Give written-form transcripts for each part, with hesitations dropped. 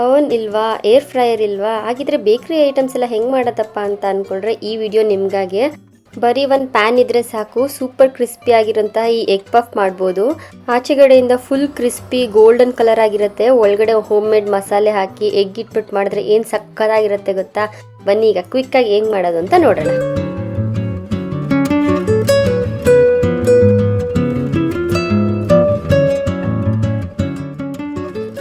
ಅವನ್ ಇಲ್ವಾ, air fryer ಇಲ್ವಾ, ಹಾಗಿದ್ರೆ ಬೇಕ್ರಿ ಐಟಮ್ಸ್ ಎಲ್ಲ ಹೆಂಗೆ ಮಾಡೋದಪ್ಪ ಅಂತ ಅಂದ್ಕೊಂಡ್ರೆ ಈ ವಿಡಿಯೋ ನಿಮಗಾಗೆ. ಬರೀ ಒಂದು ಪ್ಯಾನ್ ಇದ್ರೆ ಸಾಕು, ಸೂಪರ್ ಕ್ರಿಸ್ಪಿ ಆಗಿರೋಂತಹ ಈ ಎಗ್ ಪಫ್ ಮಾಡ್ಬೋದು. ಆಚೆಗಡೆಯಿಂದ ಫುಲ್ ಕ್ರಿಸ್ಪಿ ಗೋಲ್ಡನ್ ಕಲರ್ ಆಗಿರುತ್ತೆ, ಒಳಗಡೆ ಹೋಮ್ ಮೇಡ್ ಮಸಾಲೆ ಹಾಕಿ ಎಗ್ ಇಟ್ಬಿಟ್ಟು ಮಾಡಿದ್ರೆ ಏನು ಸಕ್ಕತ್ತಾಗಿರುತ್ತೆ ಗೊತ್ತಾ. ಬನ್ನಿ ಈಗ ಕ್ವಿಕ್ಕಾಗಿ ಹೆಂಗೆ ಮಾಡೋದು ಅಂತ ನೋಡೋಣ.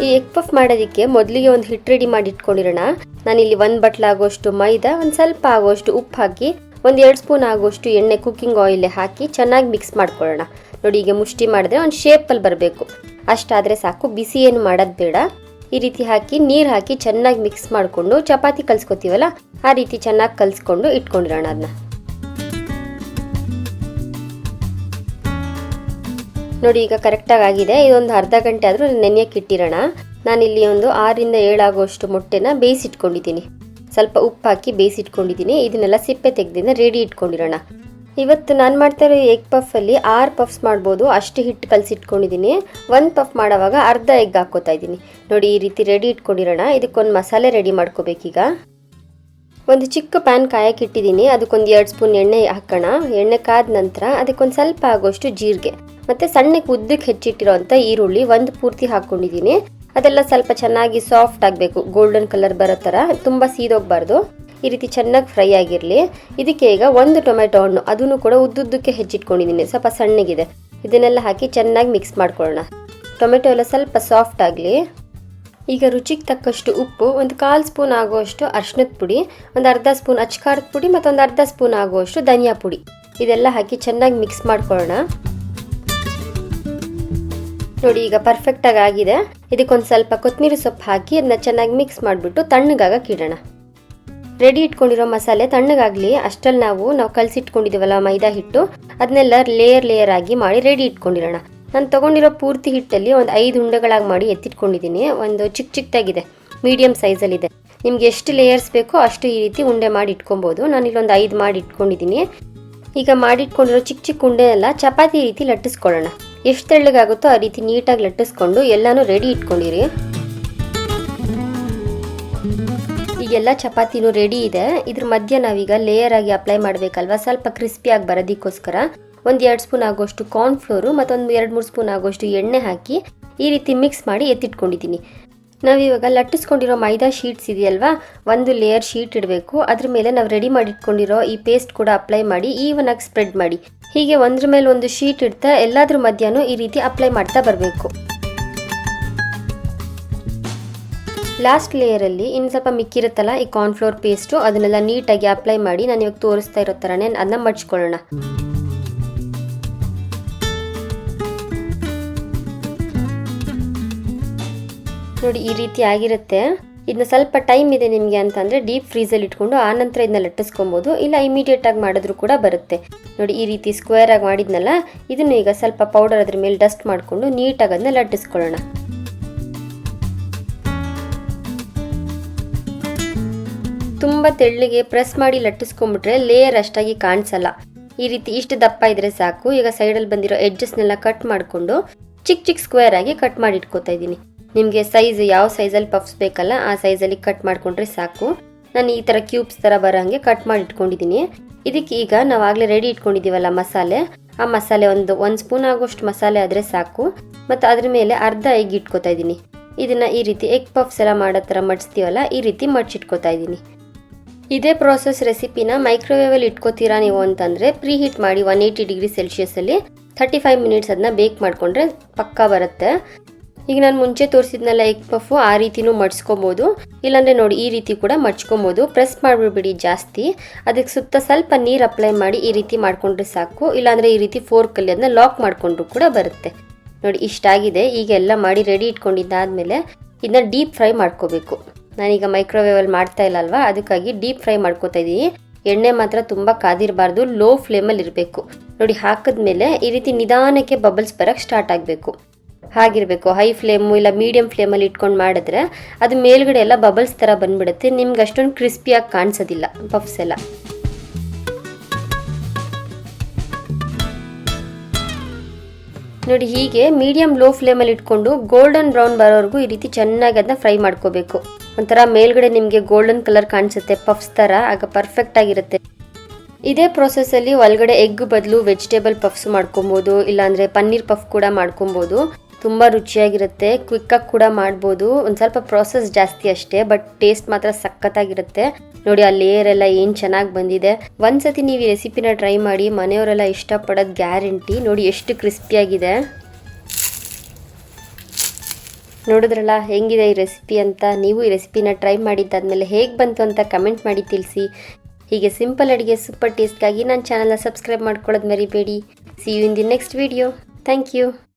ಈ ಎಗ್ ಪಫ್ ಮಾಡೋದಕ್ಕೆ ಮೊದಲಿಗೆ ಒಂದು ಹಿಟ್ಟು ರೆಡಿ ಮಾಡಿ ಇಟ್ಕೊಂಡಿರೋಣ. ನಾನಿಲ್ಲಿ 1 ಬಟ್ಲು ಆಗೋಷ್ಟು ಮೈದಾ, ಒಂದು ಸ್ವಲ್ಪ ಆಗೋಷ್ಟು ಉಪ್ಪು ಹಾಕಿ, ಒಂದು 2 ಸ್ಪೂನ್ ಆಗೋಷ್ಟು ಎಣ್ಣೆ ಕುಕ್ಕಿಂಗ್ ಆಯಿಲ್ ಹಾಕಿ ಚೆನ್ನಾಗಿ ಮಿಕ್ಸ್ ಮಾಡ್ಕೊಳ್ಳೋಣ. ನೋಡಿ, ಈಗ ಮುಷ್ಟಿ ಮಾಡಿದ್ರೆ ಒಂದು ಶೇಪಲ್ಲಿ ಬರಬೇಕು, ಅಷ್ಟಾದರೆ ಸಾಕು. ಬಿಸಿ ಏನು ಮಾಡೋದು ಬೇಡ. ಈ ರೀತಿ ಹಾಕಿ ನೀರು ಹಾಕಿ ಚೆನ್ನಾಗಿ ಮಿಕ್ಸ್ ಮಾಡಿಕೊಂಡು ಚಪಾತಿ ಕಲಿಸ್ಕೊತೀವಲ್ಲ ಆ ರೀತಿ ಚೆನ್ನಾಗಿ ಕಲಿಸ್ಕೊಂಡು ಇಟ್ಕೊಂಡಿರೋಣ. ಅದನ್ನ ನೋಡಿ, ಈಗ ಕರೆಕ್ಟಾಗಿ ಆಗಿದೆ. ಇದೊಂದು ಅರ್ಧ ಗಂಟೆ ಆದರೂ ನೆನೆಯಕ್ಕೆ ಇಟ್ಟಿರೋಣ. ನಾನಿಲ್ಲಿ ಒಂದು 6 ರಿಂದ 7 ಆಗೋಷ್ಟು ಮೊಟ್ಟೆನ ಬೇಯಿಸಿಟ್ಕೊಂಡಿದ್ದೀನಿ. ಸ್ವಲ್ಪ ಉಪ್ಪು ಹಾಕಿ ಬೇಯಿಸಿಟ್ಕೊಂಡಿದ್ದೀನಿ. ಇದನ್ನೆಲ್ಲ ಸಿಪ್ಪೆ ತೆಗೆದಿಂದ ರೆಡಿ ಇಟ್ಕೊಂಡಿರೋಣ. ಇವತ್ತು ನಾನು ಮಾಡ್ತಾ ಇರೋ ಎಗ್ ಪಫಲ್ಲಿ 6 ಪಫ್ಸ್ ಮಾಡ್ಬೋದು, ಅಷ್ಟು ಹಿಟ್ಟು ಕಲಸಿಟ್ಕೊಂಡಿದ್ದೀನಿ. 1 ಪಫ್ ಮಾಡೋವಾಗ ಅರ್ಧ ಎಗ್ ಹಾಕೋತಾ ಇದ್ದೀನಿ. ನೋಡಿ, ಈ ರೀತಿ ರೆಡಿ ಇಟ್ಕೊಂಡಿರೋಣ. ಇದಕ್ಕೊಂದು ಮಸಾಲೆ ರೆಡಿ ಮಾಡ್ಕೋಬೇಕೀಗ. ಒಂದು ಚಿಕ್ಕ ಪ್ಯಾನ್ ಕಾಯಕ್ಕೆ ಇಟ್ಟಿದ್ದೀನಿ. ಅದಕ್ಕೊಂದು 2 ಸ್ಪೂನ್ ಎಣ್ಣೆ ಹಾಕೋಣ. ಎಣ್ಣೆ ಕಾದ ನಂತರ ಅದಕ್ಕೊಂದು ಸ್ವಲ್ಪ ಆಗೋಷ್ಟು ಜೀರಿಗೆ ಮತ್ತು ಸಣ್ಣಕ್ಕೆ ಉದ್ದಕ್ಕೆ ಹೆಚ್ಚಿಟ್ಟಿರೋಂಥ ಈರುಳ್ಳಿ ಒಂದು ಪೂರ್ತಿ ಹಾಕ್ಕೊಂಡಿದ್ದೀನಿ. ಅದೆಲ್ಲ ಸ್ವಲ್ಪ ಚೆನ್ನಾಗಿ ಸಾಫ್ಟ್ ಆಗಬೇಕು, ಗೋಲ್ಡನ್ ಕಲರ್ ಬರೋ ಥರ, ತುಂಬ ಸೀದೋಗಬಾರ್ದು. ಈ ರೀತಿ ಚೆನ್ನಾಗಿ ಫ್ರೈ ಆಗಿರಲಿ. ಇದಕ್ಕೆ ಈಗ 1 ಟೊಮೆಟೊ ಹಣ್ಣು, ಅದನ್ನು ಕೂಡ ಉದ್ದುದ್ದಕ್ಕೆ ಹೆಚ್ಚಿಟ್ಕೊಂಡಿದ್ದೀನಿ, ಸ್ವಲ್ಪ ಸಣ್ಣಗಿದೆ. ಇದನ್ನೆಲ್ಲ ಹಾಕಿ ಚೆನ್ನಾಗಿ ಮಿಕ್ಸ್ ಮಾಡ್ಕೊಳ್ಳೋಣ. ಟೊಮೆಟೊ ಎಲ್ಲ ಸ್ವಲ್ಪ ಸಾಫ್ಟ್ ಆಗಲಿ. ಈಗ ರುಚಿಗೆ ತಕ್ಕಷ್ಟು ಉಪ್ಪು, ಒಂದು 1/4 ಸ್ಪೂನ್ ಆಗುವಷ್ಟು ಅರಿಶಿಣದ ಪುಡಿ, ಒಂದು ಅರ್ಧ ಸ್ಪೂನ್ ಅಚ್ಕಾರದ ಪುಡಿ ಮತ್ತು ಒಂದು ಅರ್ಧ ಸ್ಪೂನ್ ಆಗುವಷ್ಟು ಧನಿಯಾ ಪುಡಿ, ಇದೆಲ್ಲ ಹಾಕಿ ಚೆನ್ನಾಗಿ ಮಿಕ್ಸ್ ಮಾಡ್ಕೊಳ್ಳೋಣ. ನೋಡಿ, ಈಗ ಪರ್ಫೆಕ್ಟಾಗಿ ಆಗಿದೆ. ಇದಕ್ಕೊಂದು ಸ್ವಲ್ಪ ಕೊತ್ತಂಬರಿ ಸೊಪ್ಪು ಹಾಕಿ ಅದನ್ನ ಚೆನ್ನಾಗಿ ಮಿಕ್ಸ್ ಮಾಡಿಬಿಟ್ಟು ತಣ್ಣಗಾಗಕ್ಕೆ ಇಡೋಣ. ರೆಡಿ ಇಟ್ಕೊಂಡಿರೋ ಮಸಾಲೆ ತಣ್ಣಗಾಗಲಿ. ಅಷ್ಟರಲ್ಲಿ ನಾವು ಕಲಸಿಟ್ಕೊಂಡಿದ್ದೀವಲ್ಲ ಮೈದಾ ಹಿಟ್ಟು, ಅದನ್ನೆಲ್ಲ ಲೇಯರ್ ಆಗಿ ಮಾಡಿ ರೆಡಿ ಇಟ್ಕೊಂಡಿರೋಣ. ನಾನು ತೊಗೊಂಡಿರೋ ಪೂರ್ತಿ ಹಿಟ್ಟಲ್ಲಿ ಒಂದು 5 ಉಂಡೆಗಳಾಗಿ ಮಾಡಿ ಎತ್ತಿಟ್ಕೊಂಡಿದ್ದೀನಿ. ಒಂದು ಚಿಕ್ಕದಾಗಿದೆ, ಮೀಡಿಯಮ್ ಸೈಜಲ್ಲಿದೆ. ನಿಮ್ಗೆ ಎಷ್ಟು ಲೇಯರ್ಸ್ ಬೇಕೋ ಅಷ್ಟು ಈ ರೀತಿ ಉಂಡೆ ಮಾಡಿ ಇಟ್ಕೊಬೋದು. ನಾನಿಲ್ಲೊಂದು 5 ಮಾಡಿ ಇಟ್ಕೊಂಡಿದ್ದೀನಿ. ಈಗ ಮಾಡಿಟ್ಕೊಂಡಿರೋ ಚಿಕ್ಕ ಉಂಡೆನೆಲ್ಲ ಚಪಾತಿ ರೀತಿ ಲಟ್ಟಿಸ್ಕೊಳ್ಳೋಣ. ಎಷ್ಟು ತೆಳ್ಳಗಾಗುತ್ತೋ ಆ ರೀತಿ ನೀಟಾಗಿ ಲಟ್ಟಿಸ್ಕೊಂಡು ಎಲ್ಲನೂ ರೆಡಿ ಇಟ್ಕೊಂಡಿರಿ. ಈಗೆಲ್ಲ ಚಪಾತಿನೂ ರೆಡಿ ಇದೆ. ಇದ್ರ ಮಧ್ಯೆ ನಾವೀಗ ಲೇಯರ್ ಆಗಿ ಅಪ್ಲೈ ಮಾಡಬೇಕಲ್ವ, ಸ್ವಲ್ಪ ಕ್ರಿಸ್ಪಿಯಾಗಿ ಬರೋದಕ್ಕೋಸ್ಕರ ಒಂದು 2 ಸ್ಪೂನ್ ಆಗೋಷ್ಟು ಕಾರ್ನ್ಫ್ಲೋರು ಮತ್ತೊಂದು 2-3 ಸ್ಪೂನ್ ಆಗೋಷ್ಟು ಎಣ್ಣೆ ಹಾಕಿ ಈ ರೀತಿ ಮಿಕ್ಸ್ ಮಾಡಿ ಎತ್ತಿಟ್ಕೊಂಡಿದ್ದೀನಿ. ನಾವಿವಾಗ ಲಟ್ಟಿಸ್ಕೊಂಡಿರೋ ಮೈದಾ ಶೀಟ್ಸ್ ಇದೆಯಲ್ವಾ, ಒಂದು ಲೇಯರ್ ಶೀಟ್ ಇಡಬೇಕು. ಅದ್ರ ಮೇಲೆ ನಾವು ರೆಡಿ ಮಾಡಿಟ್ಕೊಂಡಿರೋ ಈ ಪೇಸ್ಟ್ ಕೂಡ ಅಪ್ಲೈ ಮಾಡಿ ಈವನಾಗಿ ಸ್ಪ್ರೆಡ್ ಮಾಡಿ. ಹೀಗೆ ಒಂದ್ರ ಮೇಲೆ ಒಂದು ಶೀಟ್ ಇಡ್ತಾ ಎಲ್ಲಾದ್ರ ಮಧ್ಯಾಹ್ನ ಈ ರೀತಿ ಅಪ್ಲೈ ಮಾಡ್ತಾ ಬರಬೇಕು. ಲಾಸ್ಟ್ ಲೇಯರಲ್ಲಿ ಇನ್ನು ಸ್ವಲ್ಪ ಮಿಕ್ಕಿರುತ್ತಲ್ಲ ಈ ಕಾರ್ನ್ಫ್ಲೋರ್ ಪೇಸ್ಟು, ಅದನ್ನೆಲ್ಲ ನೀಟಾಗಿ ಅಪ್ಲೈ ಮಾಡಿ ನಾನು ಇವಾಗ ತೋರಿಸ್ತಾ ಇರೋ ಥರನೇ ಅದನ್ನ ಮಡ್ಚ್ಕೊಳ್ಳೋಣ. ನೋಡಿ, ಈ ರೀತಿ ಆಗಿರುತ್ತೆ. ಇದನ್ನ ಸ್ವಲ್ಪ ಟೈಮ್ ಇದೆ ನಿಮಗೆ ಅಂತಂದರೆ ಡೀಪ್ ಫ್ರೀಸಲ್ಲಿ ಇಟ್ಕೊಂಡು ಆನಂತರ ಇದನ್ನ ಲಟ್ಟಿಸ್ಕೊಬೋದು, ಇಲ್ಲ ಇಮಿಡಿಯೇಟಾಗಿ ಮಾಡಿದ್ರೂ ಕೂಡ ಬರುತ್ತೆ. ನೋಡಿ, ಈ ರೀತಿ ಸ್ಕ್ವೇರ್ ಆಗಿ ಮಾಡಿದ್ನಲ್ಲ, ಇದನ್ನು ಈಗ ಸ್ವಲ್ಪ ಪೌಡರ್ ಅದ್ರ ಮೇಲೆ ಡಸ್ಟ್ ಮಾಡಿಕೊಂಡು ನೀಟಾಗಿ ಅದನ್ನ ಲಟ್ಟಿಸ್ಕೊಳ್ಳೋಣ. ತುಂಬ ತೆಳ್ಳಗೆ ಪ್ರೆಸ್ ಮಾಡಿ ಲಟ್ಟಿಸ್ಕೊಂಡ್ಬಿಟ್ರೆ ಲೇಯರ್ ಅಷ್ಟಾಗಿ ಕಾಣಿಸಲ್ಲ. ಈ ರೀತಿ ಇಷ್ಟು ದಪ್ಪ ಇದ್ರೆ ಸಾಕು. ಈಗ ಸೈಡಲ್ಲಿ ಬಂದಿರೋ ಎಡ್ಜಸ್ನೆಲ್ಲ ಕಟ್ ಮಾಡಿಕೊಂಡು ಚಿಕ್ಕ ಸ್ಕ್ವೇರ್ ಆಗಿ ಕಟ್ ಮಾಡಿ ಇಟ್ಕೋತಾ ಇದ್ದೀನಿ. ನಿಮಗೆ ಸೈಜ್ ಯಾವ ಸೈಜಲ್ಲಿ ಪಫ್ಸ್ ಬೇಕಲ್ಲ ಆ ಸೈಜಲ್ಲಿ ಕಟ್ ಮಾಡಿಕೊಂಡ್ರೆ ಸಾಕು. ನಾನು ಈ ಥರ ಕ್ಯೂಬ್ಸ್ ಥರ ಬರೋಂಗೆ ಕಟ್ ಮಾಡಿ ಇಟ್ಕೊಂಡಿದ್ದೀನಿ. ಇದಕ್ಕೆ ಈಗ ನಾವು ಆಗಲೇ ರೆಡಿ ಇಟ್ಕೊಂಡಿದ್ದೀವಲ್ಲ ಮಸಾಲೆ, ಆ ಮಸಾಲೆ ಒಂದು ಸ್ಪೂನ್ ಆಗೋಷ್ಟು ಮಸಾಲೆ ಆದರೆ ಸಾಕು. ಮತ್ತು ಅದ್ರ ಮೇಲೆ ಅರ್ಧ ಎಗ್ ಇಟ್ಕೋತಾ ಇದ್ದೀನಿ. ಇದನ್ನು ಈ ರೀತಿ ಎಗ್ ಪಫ್ಸ್ ಎಲ್ಲ ಮಾಡೋ ಥರ ಮಡಿಸ್ತೀವಲ್ಲ, ಈ ರೀತಿ ಮಡ್ಚಿಟ್ಕೋತಾ ಇದ್ದೀನಿ. ಇದೇ ಪ್ರೋಸೆಸ್ ರೆಸಿಪಿನ ಮೈಕ್ರೋವೇವಲ್ಲಿ ಇಟ್ಕೋತೀರಾ ನೀವು ಅಂತಂದರೆ ಪ್ರೀ ಹೀಟ್ ಮಾಡಿ 180 ಡಿಗ್ರಿ ಸೆಲ್ಸಿಯಸ್ಸಲ್ಲಿ 35 ಮಿನಿಟ್ಸ್ ಅದನ್ನ ಬೇಕ್ ಮಾಡಿಕೊಂಡ್ರೆ ಪಕ್ಕಾ ಬರುತ್ತೆ. ಈಗ ನಾನು ಮುಂಚೆ ತೋರಿಸಿದ್ನಲ್ಲ ಎಗ್ ಪಫು, ಆ ರೀತಿನೂ ಮಡ್ಸ್ಕೊಬೋದು. ಇಲ್ಲಾಂದರೆ ನೋಡಿ, ಈ ರೀತಿ ಕೂಡ ಮಡ್ಚ್ಕೊಬೋದು. ಪ್ರೆಸ್ ಮಾಡಿಬಿಡ್ಬಿಡಿ ಜಾಸ್ತಿ. ಅದಕ್ಕೆ ಸುತ್ತ ಸ್ವಲ್ಪ ನೀರು ಅಪ್ಲೈ ಮಾಡಿ ಈ ರೀತಿ ಮಾಡಿಕೊಂಡ್ರೆ ಸಾಕು. ಇಲ್ಲಾಂದರೆ ಈ ರೀತಿ ಫೋರ್ಕಲ್ಲಿ ಅದನ್ನ ಲಾಕ್ ಮಾಡಿಕೊಂಡ್ರು ಕೂಡ ಬರುತ್ತೆ. ನೋಡಿ, ಇಷ್ಟಾಗಿದೆ. ಈಗ ಎಲ್ಲ ಮಾಡಿ ರೆಡಿ ಇಟ್ಕೊಂಡಿದ್ದಾದಮೇಲೆ ಇದನ್ನ ಡೀಪ್ ಫ್ರೈ ಮಾಡ್ಕೋಬೇಕು. ನಾನೀಗ ಮೈಕ್ರೋವೇವಲ್ಲಿ ಮಾಡ್ತಾ ಇಲ್ಲ ಅಲ್ವಾ, ಅದಕ್ಕಾಗಿ ಡೀಪ್ ಫ್ರೈ ಮಾಡ್ಕೋತಾ ಇದ್ದೀನಿ. ಎಣ್ಣೆ ಮಾತ್ರ ತುಂಬ ಕಾದಿರಬಾರ್ದು, ಲೋ ಫ್ಲೇಮಲ್ಲಿ ಇರಬೇಕು. ನೋಡಿ, ಹಾಕಿದ್ಮೇಲೆ ಈ ರೀತಿ ನಿಧಾನಕ್ಕೆ ಬಬಲ್ಸ್ ಬರೋಕ್ಕೆ ಸ್ಟಾರ್ಟ್ ಆಗಬೇಕು. ಹಾಗಿರಬೇಕು. ಹೈ ಫ್ಲೇಮು ಇಲ್ಲ ಮೀಡಿಯಮ್ ಫ್ಲೇಮಲ್ಲಿ ಇಟ್ಕೊಂಡು ಮಾಡಿದ್ರೆ ಅದು ಮೇಲ್ಗಡೆ ಎಲ್ಲ ಬಬಲ್ಸ್ ಥರ ಬಂದ್ಬಿಡುತ್ತೆ. ನಿಮ್ಗೆ ಅಷ್ಟೊಂದು ಕ್ರಿಸ್ಪಿಯಾಗಿ ಕಾಣಿಸೋದಿಲ್ಲ ಪಫ್ಸ್ ಎಲ್ಲ. ನೋಡಿ ಹೀಗೆ ಮೀಡಿಯಂ ಲೋ ಫ್ಲೇಮಲ್ಲಿ ಇಟ್ಕೊಂಡು ಗೋಲ್ಡನ್ ಬ್ರೌನ್ ಬರೋವರೆಗೂ ಈ ರೀತಿ ಚೆನ್ನಾಗಿ ಅದನ್ನ ಫ್ರೈ ಮಾಡ್ಕೋಬೇಕು. ಒಂಥರ ಮೇಲ್ಗಡೆ ನಿಮಗೆ ಗೋಲ್ಡನ್ ಕಲರ್ ಕಾಣಿಸುತ್ತೆ ಪಫ್ಸ್ ಥರ, ಆಗ ಪರ್ಫೆಕ್ಟ್ ಆಗಿರುತ್ತೆ. ಇದೇ ಪ್ರೊಸೆಸ್ಸಲ್ಲಿ ಒಳಗಡೆ ಎಗ್ ಬದಲು ವೆಜಿಟೇಬಲ್ ಪಫ್ಸ್ ಮಾಡ್ಕೊಬೋದು, ಇಲ್ಲಾಂದರೆ ಪನ್ನೀರ್ ಪಫ್ ಕೂಡ ಮಾಡ್ಕೊಬೋದು. ತುಂಬ ರುಚಿಯಾಗಿರುತ್ತೆ, ಕ್ವಿಕ್ಕಾಗಿ ಕೂಡ ಮಾಡ್ಬೋದು. ಒಂದು ಸ್ವಲ್ಪ ಪ್ರೊಸೆಸ್ ಜಾಸ್ತಿ ಅಷ್ಟೇ, ಬಟ್ ಟೇಸ್ಟ್ ಮಾತ್ರ ಸಖತ್ತಾಗಿರುತ್ತೆ. ನೋಡಿ ಆ ಲೇಯರ್ ಎಲ್ಲ ಏನು ಚೆನ್ನಾಗಿ ಬಂದಿದೆ. ಒಂದ್ಸತಿ ನೀವು ಈ ರೆಸಿಪಿನ ಟ್ರೈ ಮಾಡಿ, ಮನೆಯವರೆಲ್ಲ ಇಷ್ಟಪಡೋದು ಗ್ಯಾರಂಟಿ. ನೋಡಿ ಎಷ್ಟು ಕ್ರಿಸ್ಪಿಯಾಗಿದೆ, ನೋಡಿದ್ರಲ್ಲ ಹೆಂಗಿದೆ ಈ ರೆಸಿಪಿ ಅಂತ. ನೀವು ಈ ರೆಸಿಪಿನ ಟ್ರೈ ಮಾಡಿದ್ದಾದ್ಮೇಲೆ ಹೇಗೆ ಬಂತು ಅಂತ ಕಮೆಂಟ್ ಮಾಡಿ ತಿಳಿಸಿ. ಹೀಗೆ ಸಿಂಪಲ್ ಅಡುಗೆ ಸೂಪರ್ ಟೇಸ್ಟ್ಗಾಗಿ ನನ್ನ ಚಾನಲ್ನ ಸಬ್ಸ್ಕ್ರೈಬ್ ಮಾಡ್ಕೊಳ್ಳೋದು ಮರಿಬೇಡಿ. See you in the next video. Thank you.